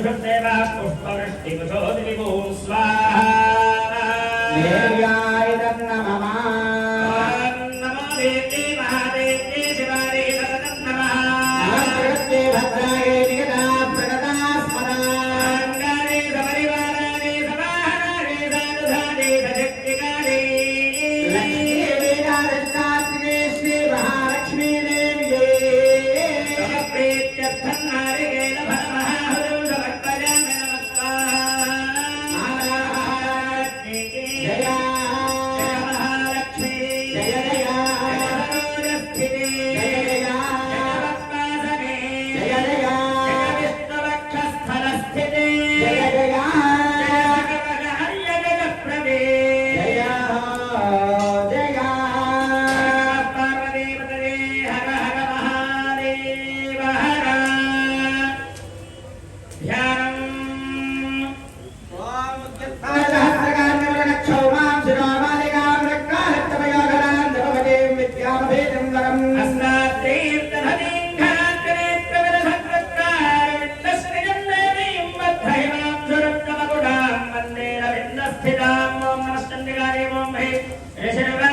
देवा पुष्पवृष्टिमुखो दिवो स्वाहा देव्यायदं नमः नमो देवी महादेवी शिवाय नमः नमस्ते भद्राय निगदा प्रगदा स्मरा अंगारे सपरिवाराणे समाहारे साधुधाने सशक्तिकारे लक्ष्मी वेदारत्नात्रिके श्री महालक्ष्मी देवी प्रीत्यर्थं नारिकेल फलमहाहुरं समर्पयामि Yes,